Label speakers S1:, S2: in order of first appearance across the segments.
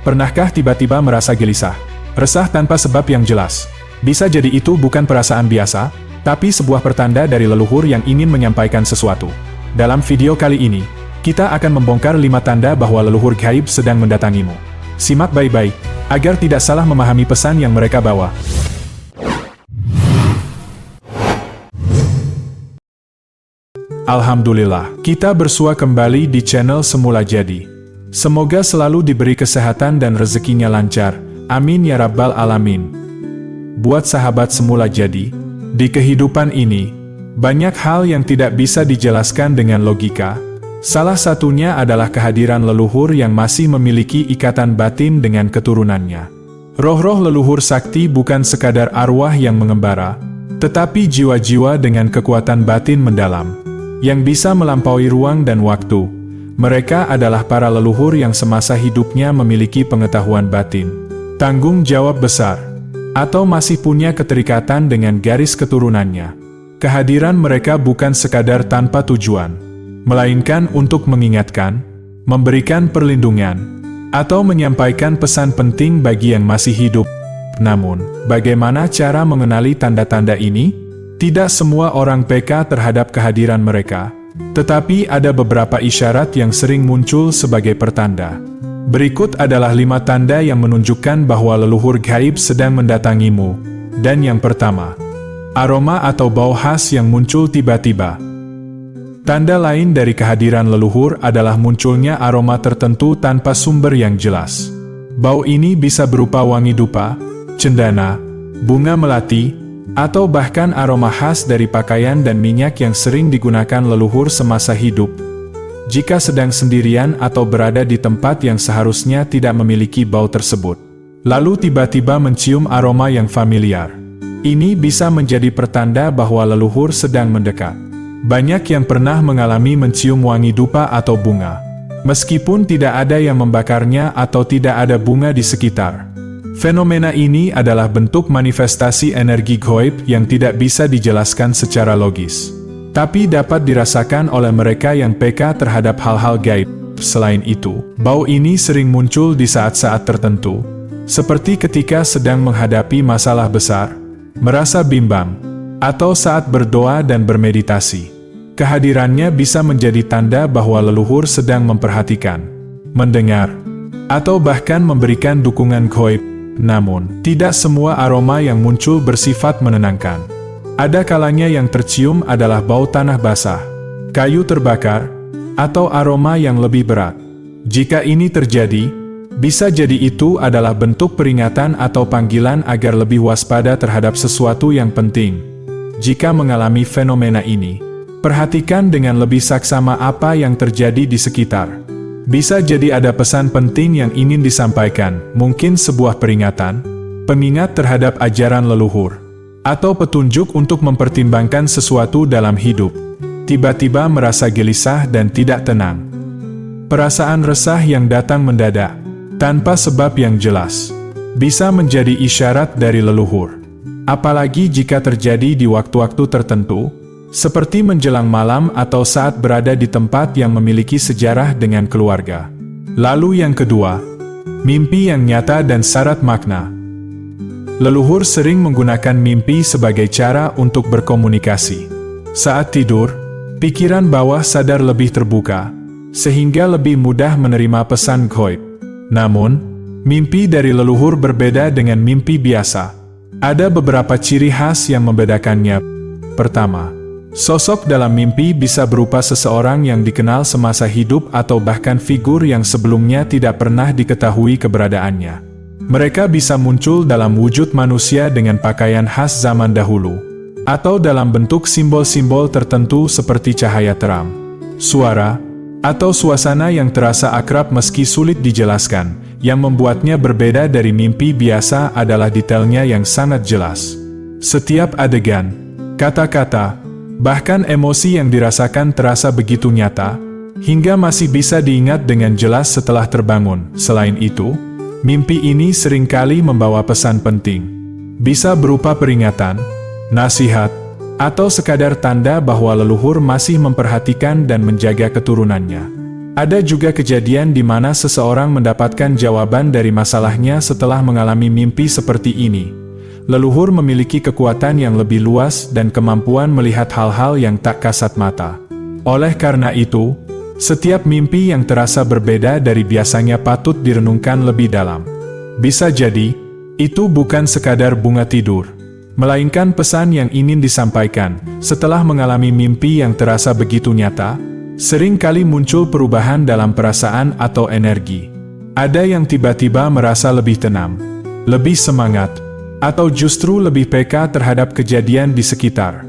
S1: Pernahkah tiba-tiba merasa gelisah, resah tanpa sebab yang jelas? Bisa jadi itu bukan perasaan biasa, tapi sebuah pertanda dari leluhur yang ingin menyampaikan sesuatu. Dalam video kali ini, kita akan membongkar 5 tanda bahwa leluhur gaib sedang mendatangimu. Simak baik-baik, agar tidak salah memahami pesan yang mereka bawa. Alhamdulillah, kita bersua kembali di channel Semula Jadi. Semoga selalu diberi kesehatan dan rezekinya lancar. Amin ya rabbal alamin. Buat sahabat Semula Jadi, di kehidupan ini, banyak hal yang tidak bisa dijelaskan dengan logika. Salah satunya adalah kehadiran leluhur yang masih memiliki ikatan batin dengan keturunannya. Roh-roh leluhur sakti bukan sekadar arwah yang mengembara, tetapi jiwa-jiwa dengan kekuatan batin mendalam, yang bisa melampaui ruang dan waktu. Mereka adalah para leluhur yang semasa hidupnya memiliki pengetahuan batin, tanggung jawab besar, atau masih punya keterikatan dengan garis keturunannya. Kehadiran mereka bukan sekadar tanpa tujuan, melainkan untuk mengingatkan, memberikan perlindungan, atau menyampaikan pesan penting bagi yang masih hidup. Namun, bagaimana cara mengenali tanda-tanda ini? Tidak semua orang peka terhadap kehadiran mereka, tetapi ada beberapa isyarat yang sering muncul sebagai pertanda. Berikut adalah 5 tanda yang menunjukkan bahwa leluhur gaib sedang mendatangimu. Dan yang pertama, aroma atau bau khas yang muncul tiba-tiba. Tanda lain dari kehadiran leluhur adalah munculnya aroma tertentu tanpa sumber yang jelas. Bau ini bisa berupa wangi dupa, cendana, bunga melati, atau bahkan aroma khas dari pakaian dan minyak yang sering digunakan leluhur semasa hidup. Jika sedang sendirian atau berada di tempat yang seharusnya tidak memiliki bau tersebut, lalu tiba-tiba mencium aroma yang familiar, ini bisa menjadi pertanda bahwa leluhur sedang mendekat. Banyak yang pernah mengalami mencium wangi dupa atau bunga, meskipun tidak ada yang membakarnya atau tidak ada bunga di sekitar. Fenomena ini adalah bentuk manifestasi energi gaib yang tidak bisa dijelaskan secara logis, tapi dapat dirasakan oleh mereka yang peka terhadap hal-hal gaib. Selain itu, bau ini sering muncul di saat-saat tertentu, seperti ketika sedang menghadapi masalah besar, merasa bimbang, atau saat berdoa dan bermeditasi. Kehadirannya bisa menjadi tanda bahwa leluhur sedang memperhatikan, mendengar, atau bahkan memberikan dukungan gaib. Namun, tidak semua aroma yang muncul bersifat menenangkan. Ada kalanya yang tercium adalah bau tanah basah, kayu terbakar, atau aroma yang lebih berat. Jika ini terjadi, bisa jadi itu adalah bentuk peringatan atau panggilan agar lebih waspada terhadap sesuatu yang penting. Jika mengalami fenomena ini, perhatikan dengan lebih saksama apa yang terjadi di sekitar. Bisa jadi ada pesan penting yang ingin disampaikan, mungkin sebuah peringatan, pengingat terhadap ajaran leluhur, atau petunjuk untuk mempertimbangkan sesuatu dalam hidup. Tiba-tiba merasa gelisah dan tidak tenang. Perasaan resah yang datang mendadak, tanpa sebab yang jelas, bisa menjadi isyarat dari leluhur. Apalagi jika terjadi di waktu-waktu tertentu, seperti menjelang malam atau saat berada di tempat yang memiliki sejarah dengan keluarga. Lalu yang kedua, mimpi yang nyata dan syarat makna. Leluhur sering menggunakan mimpi sebagai cara untuk berkomunikasi. Saat tidur, pikiran bawah sadar lebih terbuka, sehingga lebih mudah menerima pesan gaib. Namun, mimpi dari leluhur berbeda dengan mimpi biasa. Ada beberapa ciri khas yang membedakannya. Pertama, sosok dalam mimpi bisa berupa seseorang yang dikenal semasa hidup atau bahkan figur yang sebelumnya tidak pernah diketahui keberadaannya. Mereka bisa muncul dalam wujud manusia dengan pakaian khas zaman dahulu, atau dalam bentuk simbol-simbol tertentu seperti cahaya terang, suara, atau suasana yang terasa akrab meski sulit dijelaskan. Yang membuatnya berbeda dari mimpi biasa adalah detailnya yang sangat jelas. Setiap adegan, kata-kata, bahkan emosi yang dirasakan terasa begitu nyata, hingga masih bisa diingat dengan jelas setelah terbangun. Selain itu, mimpi ini seringkali membawa pesan penting. Bisa berupa peringatan, nasihat, atau sekadar tanda bahwa leluhur masih memperhatikan dan menjaga keturunannya. Ada juga kejadian di mana seseorang mendapatkan jawaban dari masalahnya setelah mengalami mimpi seperti ini. Leluhur memiliki kekuatan yang lebih luas dan kemampuan melihat hal-hal yang tak kasat mata. Oleh karena itu, setiap mimpi yang terasa berbeda dari biasanya patut direnungkan lebih dalam. Bisa jadi, itu bukan sekadar bunga tidur, melainkan pesan yang ingin disampaikan. Setelah mengalami mimpi yang terasa begitu nyata, sering kali muncul perubahan dalam perasaan atau energi. Ada yang tiba-tiba merasa lebih tenang, lebih semangat, atau justru lebih peka terhadap kejadian di sekitar.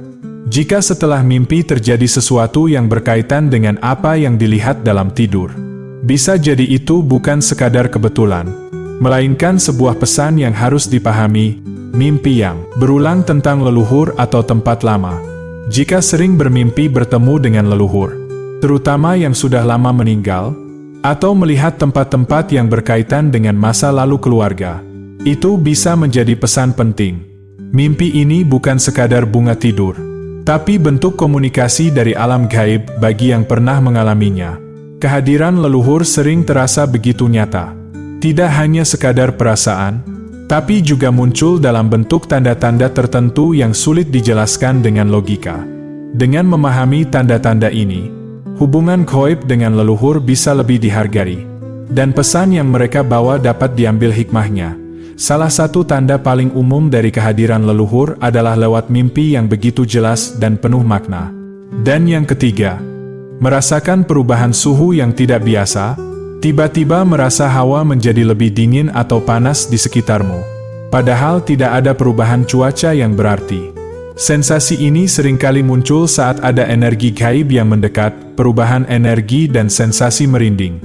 S1: Jika setelah mimpi terjadi sesuatu yang berkaitan dengan apa yang dilihat dalam tidur, bisa jadi itu bukan sekadar kebetulan, melainkan sebuah pesan yang harus dipahami. Mimpi yang berulang tentang leluhur atau tempat lama. Jika sering bermimpi bertemu dengan leluhur, terutama yang sudah lama meninggal, atau melihat tempat-tempat yang berkaitan dengan masa lalu keluarga, itu bisa menjadi pesan penting. Mimpi ini bukan sekadar bunga tidur, tapi bentuk komunikasi dari alam gaib bagi yang pernah mengalaminya. Kehadiran leluhur sering terasa begitu nyata. Tidak hanya sekadar perasaan, tapi juga muncul dalam bentuk tanda-tanda tertentu yang sulit dijelaskan dengan logika. Dengan memahami tanda-tanda ini, hubungan gaib dengan leluhur bisa lebih dihargai, dan pesan yang mereka bawa dapat diambil hikmahnya. Salah satu tanda paling umum dari kehadiran leluhur adalah lewat mimpi yang begitu jelas dan penuh makna. Dan yang ketiga, merasakan perubahan suhu yang tidak biasa. Tiba-tiba merasa hawa menjadi lebih dingin atau panas di sekitarmu, padahal tidak ada perubahan cuaca yang berarti. Sensasi ini seringkali muncul saat ada energi gaib yang mendekat, perubahan energi dan sensasi merinding.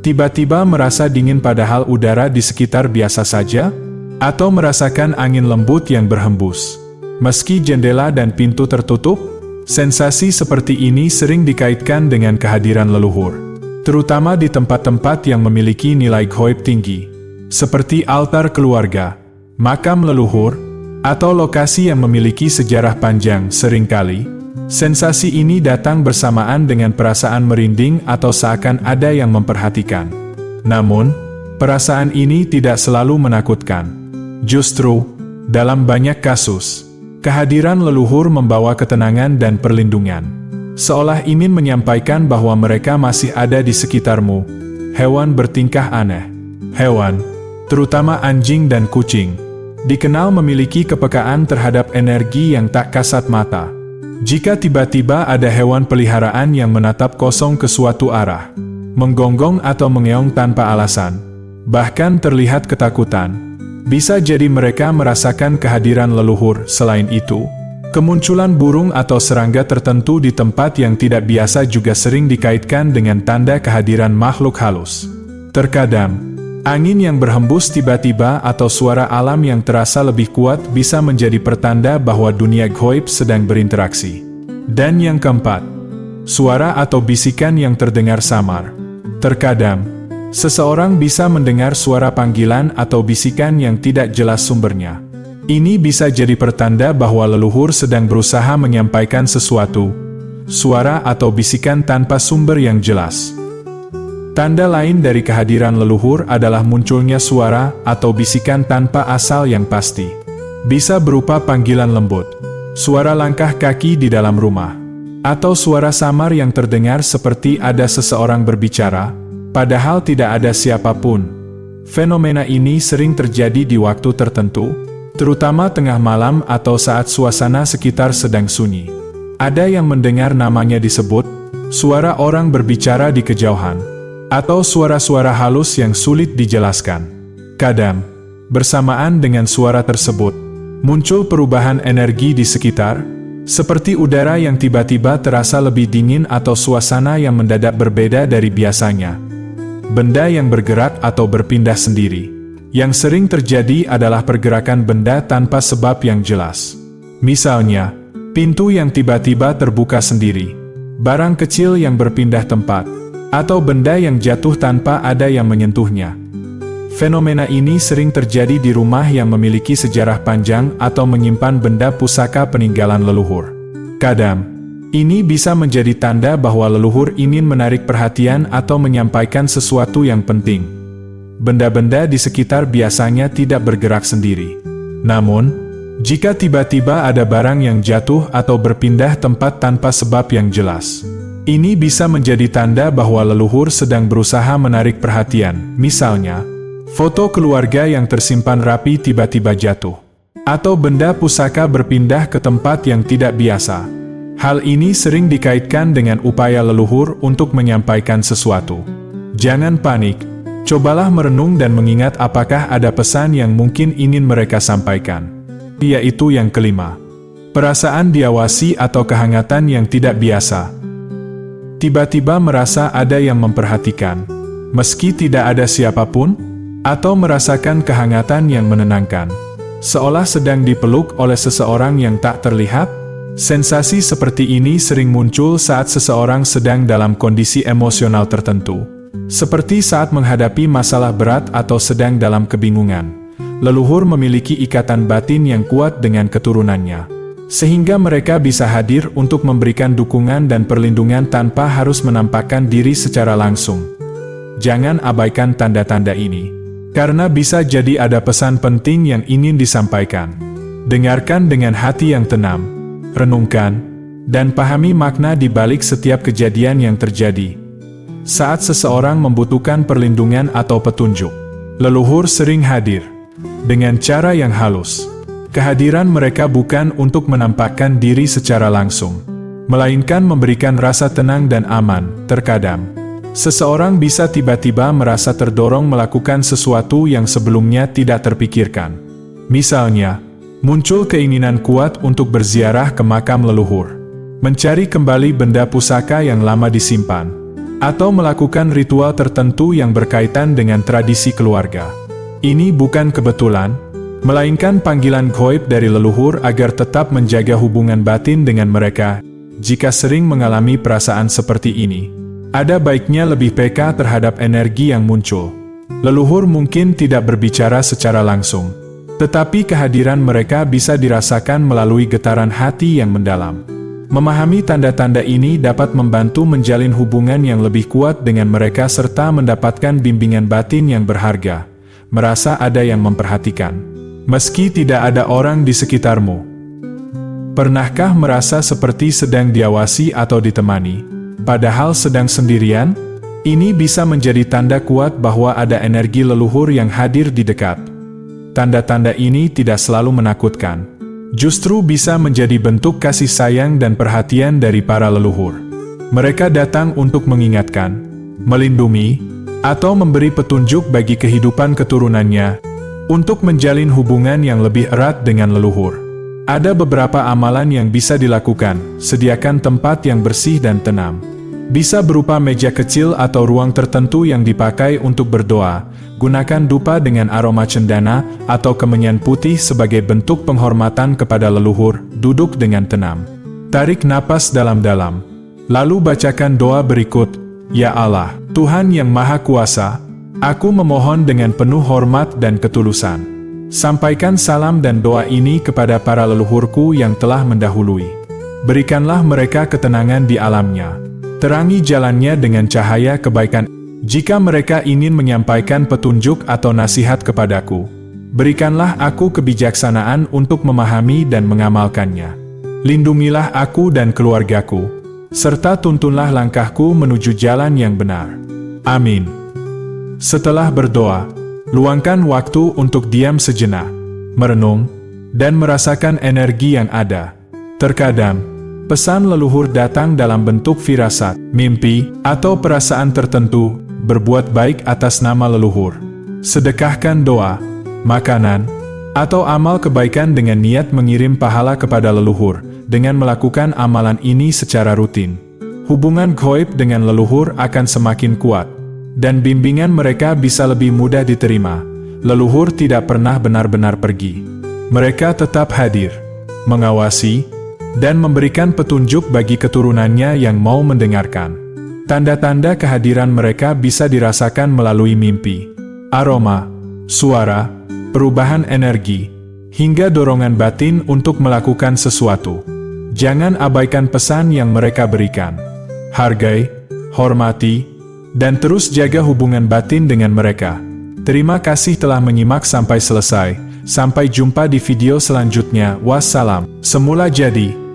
S1: Tiba-tiba merasa dingin padahal udara di sekitar biasa saja, atau merasakan angin lembut yang berhembus. Meski jendela dan pintu tertutup, sensasi seperti ini sering dikaitkan dengan kehadiran leluhur. Terutama di tempat-tempat yang memiliki nilai gaib tinggi, seperti altar keluarga, makam leluhur, atau lokasi yang memiliki sejarah panjang. Seringkali, sensasi ini datang bersamaan dengan perasaan merinding atau seakan ada yang memperhatikan. Namun, perasaan ini tidak selalu menakutkan. Justru, dalam banyak kasus, kehadiran leluhur membawa ketenangan dan perlindungan. Seolah ingin menyampaikan bahwa mereka masih ada di sekitarmu. Hewan bertingkah aneh. Hewan, terutama anjing dan kucing, dikenal memiliki kepekaan terhadap energi yang tak kasat mata. Jika tiba-tiba ada hewan peliharaan yang menatap kosong ke suatu arah, menggonggong atau mengeong tanpa alasan, bahkan terlihat ketakutan, bisa jadi mereka merasakan kehadiran leluhur. Selain itu, kemunculan burung atau serangga tertentu di tempat yang tidak biasa juga sering dikaitkan dengan tanda kehadiran makhluk halus. Terkadang, angin yang berhembus tiba-tiba atau suara alam yang terasa lebih kuat bisa menjadi pertanda bahwa dunia gaib sedang berinteraksi. Dan yang keempat, suara atau bisikan yang terdengar samar. Terkadang, seseorang bisa mendengar suara panggilan atau bisikan yang tidak jelas sumbernya. Ini bisa jadi pertanda bahwa leluhur sedang berusaha menyampaikan sesuatu, suara atau bisikan tanpa sumber yang jelas. Tanda lain dari kehadiran leluhur adalah munculnya suara atau bisikan tanpa asal yang pasti. Bisa berupa panggilan lembut, suara langkah kaki di dalam rumah, atau suara samar yang terdengar seperti ada seseorang berbicara, padahal tidak ada siapapun. Fenomena ini sering terjadi di waktu tertentu, terutama tengah malam atau saat suasana sekitar sedang sunyi. Ada yang mendengar namanya disebut, suara orang berbicara di kejauhan, atau suara-suara halus yang sulit dijelaskan. Kadang, bersamaan dengan suara tersebut, muncul perubahan energi di sekitar, seperti udara yang tiba-tiba terasa lebih dingin atau suasana yang mendadak berbeda dari biasanya. Benda yang bergerak atau berpindah sendiri. Yang sering terjadi adalah pergerakan benda tanpa sebab yang jelas. Misalnya, pintu yang tiba-tiba terbuka sendiri, barang kecil yang berpindah tempat, atau benda yang jatuh tanpa ada yang menyentuhnya. Fenomena ini sering terjadi di rumah yang memiliki sejarah panjang atau menyimpan benda pusaka peninggalan leluhur. Kadang, Ini bisa menjadi tanda bahwa leluhur ingin menarik perhatian atau menyampaikan sesuatu yang penting. Benda-benda di sekitar biasanya tidak bergerak sendiri. Namun, jika tiba-tiba ada barang yang jatuh atau berpindah tempat tanpa sebab yang jelas, ini bisa menjadi tanda bahwa leluhur sedang berusaha menarik perhatian. Misalnya, foto keluarga yang tersimpan rapi tiba-tiba jatuh, atau benda pusaka berpindah ke tempat yang tidak biasa. Hal ini sering dikaitkan dengan upaya leluhur untuk menyampaikan sesuatu. Jangan panik, cobalah merenung dan mengingat apakah ada pesan yang mungkin ingin mereka sampaikan. Yaitu yang kelima, perasaan diawasi atau kehangatan yang tidak biasa. Tiba-tiba merasa ada yang memperhatikan, meski tidak ada siapapun, atau merasakan kehangatan yang menenangkan, seolah sedang dipeluk oleh seseorang yang tak terlihat. Sensasi seperti ini sering muncul saat seseorang sedang dalam kondisi emosional tertentu, seperti saat menghadapi masalah berat atau sedang dalam kebingungan. Leluhur memiliki ikatan batin yang kuat dengan keturunannya, sehingga mereka bisa hadir untuk memberikan dukungan dan perlindungan tanpa harus menampakkan diri secara langsung. Jangan abaikan tanda-tanda ini, karena bisa jadi ada pesan penting yang ingin disampaikan. Dengarkan dengan hati yang tenang, renungkan, dan pahami makna di balik setiap kejadian yang terjadi. Saat seseorang membutuhkan perlindungan atau petunjuk, leluhur sering hadir dengan cara yang halus. Kehadiran mereka bukan untuk menampakkan diri secara langsung, melainkan memberikan rasa tenang dan aman. Terkadang, seseorang bisa tiba-tiba merasa terdorong melakukan sesuatu yang sebelumnya tidak terpikirkan. Misalnya, muncul keinginan kuat untuk berziarah ke makam leluhur, mencari kembali benda pusaka yang lama disimpan, atau melakukan ritual tertentu yang berkaitan dengan tradisi keluarga. Ini bukan kebetulan, melainkan panggilan gaib dari leluhur agar tetap menjaga hubungan batin dengan mereka. Jika sering mengalami perasaan seperti ini, ada baiknya lebih peka terhadap energi yang muncul. Leluhur mungkin tidak berbicara secara langsung, tetapi kehadiran mereka bisa dirasakan melalui getaran hati yang mendalam. Memahami tanda-tanda ini dapat membantu menjalin hubungan yang lebih kuat dengan mereka serta mendapatkan bimbingan batin yang berharga. Merasa ada yang memperhatikan, meski tidak ada orang di sekitarmu. Pernahkah merasa seperti sedang diawasi atau ditemani, padahal sedang sendirian? Ini bisa menjadi tanda kuat bahwa ada energi leluhur yang hadir di dekat. Tanda-tanda ini tidak selalu menakutkan, justru bisa menjadi bentuk kasih sayang dan perhatian dari para leluhur. Mereka datang untuk mengingatkan, melindungi, atau memberi petunjuk bagi kehidupan keturunannya, untuk menjalin hubungan yang lebih erat dengan leluhur. Ada beberapa amalan yang bisa dilakukan. Sediakan tempat yang bersih dan tenang. Bisa berupa meja kecil atau ruang tertentu yang dipakai untuk berdoa. Gunakan dupa dengan aroma cendana atau kemenyan putih sebagai bentuk penghormatan kepada leluhur. Duduk dengan tenang. Tarik napas dalam-dalam. Lalu bacakan doa berikut. Ya Allah, Tuhan yang Maha Kuasa, aku memohon dengan penuh hormat dan ketulusan. Sampaikan salam dan doa ini kepada para leluhurku yang telah mendahului. Berikanlah mereka ketenangan di alamnya. Terangi jalannya dengan cahaya kebaikan. Jika mereka ingin menyampaikan petunjuk atau nasihat kepadaku, berikanlah aku kebijaksanaan untuk memahami dan mengamalkannya. Lindungilah aku dan keluargaku, serta tuntunlah langkahku menuju jalan yang benar. Amin. Setelah berdoa, luangkan waktu untuk diam sejenak, merenung, dan merasakan energi yang ada. Terkadang, pesan leluhur datang dalam bentuk firasat, mimpi, atau perasaan tertentu. Berbuat baik atas nama leluhur. Sedekahkan doa, makanan, atau amal kebaikan dengan niat mengirim pahala kepada leluhur. Dengan melakukan amalan ini secara rutin, hubungan gaib dengan leluhur akan semakin kuat, dan bimbingan mereka bisa lebih mudah diterima. Leluhur tidak pernah benar-benar pergi. Mereka tetap hadir, mengawasi, dan memberikan petunjuk bagi keturunannya yang mau mendengarkan. Tanda-tanda kehadiran mereka bisa dirasakan melalui mimpi, aroma, suara, perubahan energi, hingga dorongan batin untuk melakukan sesuatu. Jangan abaikan pesan yang mereka berikan. Hargai, hormati, dan terus jaga hubungan batin dengan mereka. Terima kasih telah menyimak sampai selesai. Sampai jumpa di video selanjutnya. Wassalam. Semula jadi.